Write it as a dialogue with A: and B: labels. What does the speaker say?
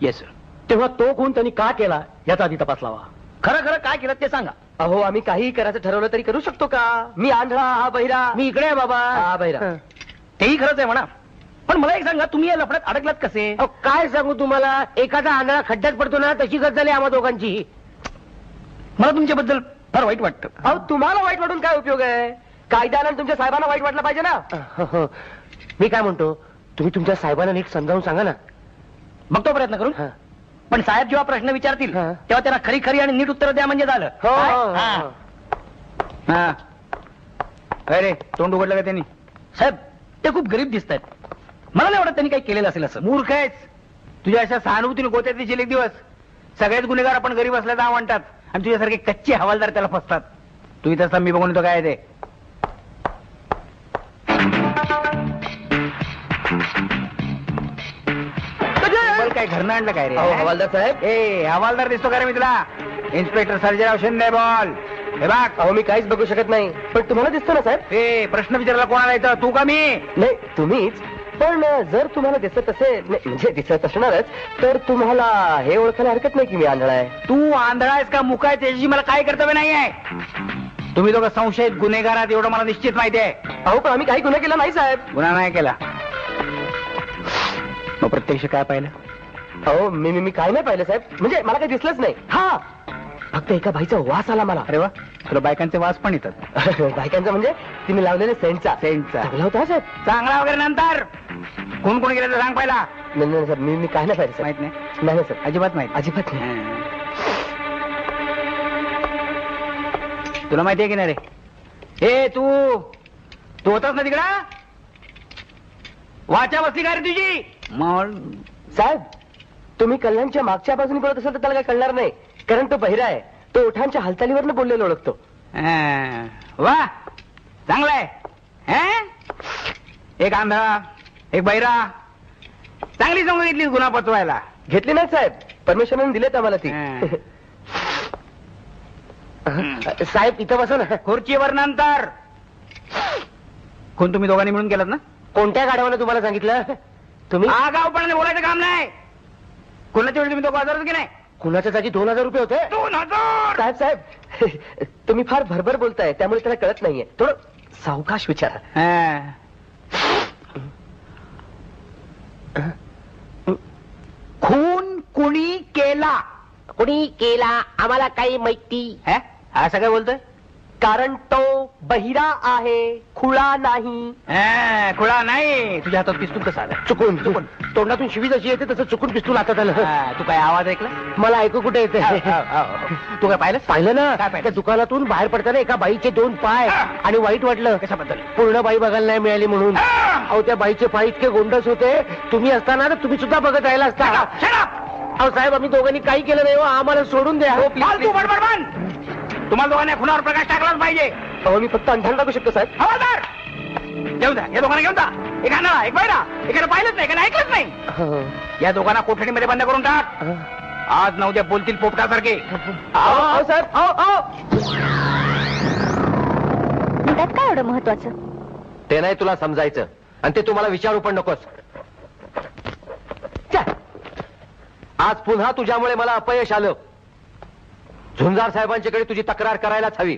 A: Yes sir.
B: तेव्हा तो खून त्यांनी का केला याचा आधी तपास लावा.
A: खरं खरं काय केलं ते सांगा.
B: अहो आम्ही काही करायचं ठरवलं तरी करू शकतो का? मी आंधळा, हा बहिरा.
A: मी इकडे आहे बाबा.
B: हा बहिरा.
A: तेही खरंच आहे म्हणा, पण मला एक सांगा, तुम्ही या लफड्यात अडकलात कसे?
B: अहो, काय सांगू तुम्हाला, एखादा आंधळा खड्ड्यात पडतो ना, तशी गत झाली आम्हा दोघांची.
A: मला तुमच्याबद्दल फार वाईट वाटतं.
B: अहो तुम्हाला वाईट वाटून काय उपयोग आहे? कायद्यानं तुमच्या साहेबांना वाईट वाटलं पाहिजे ना. मी काय म्हणतो, तुम्ही तुमच्या साहेबांना नीट समजावून सांगा ना.
A: बघतो प्रयत्न करून.
B: हा.
A: पण साहेब जेव्हा प्रश्न विचारतील
B: हा.
A: तेव्हा त्यांना खरी खरी आणि नीट उत्तर द्या म्हणजे झालं.
B: हो,
A: काय?
B: हो,
A: हा.
B: हो.
A: हा. अरे तोंड उघडलं का त्यांनी? साहेब ते खूप गरीब दिसत आहेत. मला नाही वाटत त्यांनी काही केलेलं असेल असं.
C: मूर्ख आहेस. तुझ्या अशा सहानुभूतीने गोत्यात दिसेल एक दिवस. सगळेच गुन्हेगार आपण गरीब असल्याचं म्हणतात आणि तुझ्यासारखे कच्चे हवालदार त्याला फसतात. तू इथं असता मी बघून येतो काय ते. बोल, काय घरनं आणलं काय रे?
B: अहो, हवालदार साहेब.
C: ए हवालदार दिसतो का रे मी तुला? इन्स्पेक्टर सर्जेराव शिंदे बोल. हे बघ,
B: अहो मी काहीच बघू शकत नाही, पण तुम्हाला दिसतो ना साहेब.
C: ए प्रश्न विचारायला कोणाला येतं, तू का मी?
B: नाही तुम्हीच. पण जर तुम्हाला दिसत असेल, म्हणजे दिसत असणारच, तर तुम्हाला हे ओळखायला हरकत नाही की मी आंधळा आहे.
C: तू आंधळा आहेस का मुका आहे त्याच्याशी मला काय कर्तव्य नाही आहे. तुम्ही दोघं संशयित गुन्हेगार आहात एवढं मला निश्चित माहिती आहे.
B: अहो पण आम्ही काही गुन्हा केला नाही साहेब.
C: गुन्हा नाही केला. मग प्रत्यक्ष काय पाहिलं?
B: अहो मी काय नाही पाहिलं साहेब, म्हणजे मला काही दिसलंच नाही. हा फक्त एका बाईचा वास आला मला.
C: अरे वा, तुला बायकांचे वास पण येतात.
B: बायकांचा म्हणजे तुम्ही लावलेले सेंटचा.
C: सेंटचा
B: चांगला होता साहेब.
C: चांगला वगैरे नंतर. कोण कोण गेलं तर सांग पहिला.
B: नाही नाही साहेब, मी काय नाही पाहिलं
C: माहित
B: साहेब.
C: नाही?
B: नाही साहेब,
C: अजिबात माहित
B: अजिबात नाही.
C: तुला माहितीये की नाही रे? ए तू तू होतास ना तिकडा? वाचा बसली का रे तुझी? मग
B: साहेब तुम्ही कल्याणच्या मागच्या बाजूने बोलत असाल तर त्याला काय कळणार नाही, कारण तो बहिरा आहे. तो ओठांच्या हालचालीवरनं बोललेलो ओळखतो.
C: वा चांगलाय. एक आंधळा, एक बहिरा, चांगली समज घेतली गुन्हा पचवायला.
B: घेतली नाही साहेब, परमेश्वराने दिलेत आम्हाला ती. साहेब इथं बसा ना.
C: खुर्चीवर नंतर. कोण तुम्ही दोघांनी मिळून केलात ना?
B: कोणत्या गाड्यावर तुम्हाला सांगितलं तुम्ही?
C: आगाऊपणाने बोलायचं काम नाही. कोणाच्या वेळी तुम्ही दोघं हजर की नाही?
B: कुणाच्या जागी 2000 रुपये होते.
C: 2000.
B: साहेब साहेब तुम्ही फार भरभर बोलताय, त्यामुळे त्याला कळत नाहीये. थोडं सावकाश विचारा.
C: खून कुणी केला?
B: कोणी केला आम्हाला काही माहिती.
C: असं काय बोलतोय?
B: कारण तो बहिरा आहे, खुळा नाही.
C: खुळा नाही. तुझ्या हातात पिस्तूल कसं आलं?
B: चुकून चुकून तोंडातून शिवी जशी येते तसं चुकून पिस्तूल हातात आलं.
C: तू काय आवाज ऐकला?
B: मला ऐकू कुठे येते.
C: तू काय पाहिलं?
B: पाहिलं ना,
C: काय पाहिलं?
B: त्या दुकानातून बाहेर पडताना एका बाईचे 2 पाय, आणि वाईट वाटलं.
C: कशाबद्दल?
B: पूर्ण बाई बघायला नाही मिळाली म्हणून. अहो त्या बाईचे पाय इतके गोंडस होते, तुम्ही असताना तर तुम्ही सुद्धा बघत राहिला असता. अहो साहेब आम्ही दोघांनी काही केलं नाही हो, आम्हाला सोडून द्या.
C: तू बडबड बंद. तुम्हाला दोघांना खुनावर प्रकाश टाकलाच पाहिजे.
B: अहो मी फक्त अंधार टाकू शकतो साहेब.
C: हवालदार घेऊन जा, या दोघांना घेऊन जा. एक आंधळा, एक बहिरा, एकाला पाहिलंच नाही, एकाला ऐकलंच नाही. या दोघांना कोठडीमध्ये बंद करून टाक. आज न उद्या बोलतील पोपटासारखे.
B: अहो साहेब,
D: त्यात काय एवढं महत्वाचं?
B: ते नाही तुला समजायचं, आणि ते तुम्हाला विचारू पण नकोस. आज पुन्हा तुझ्यामुळे मला अपयश आलं. झुंजार साहेबांच्याकडे तुझी तक्रार करायलाच हवी.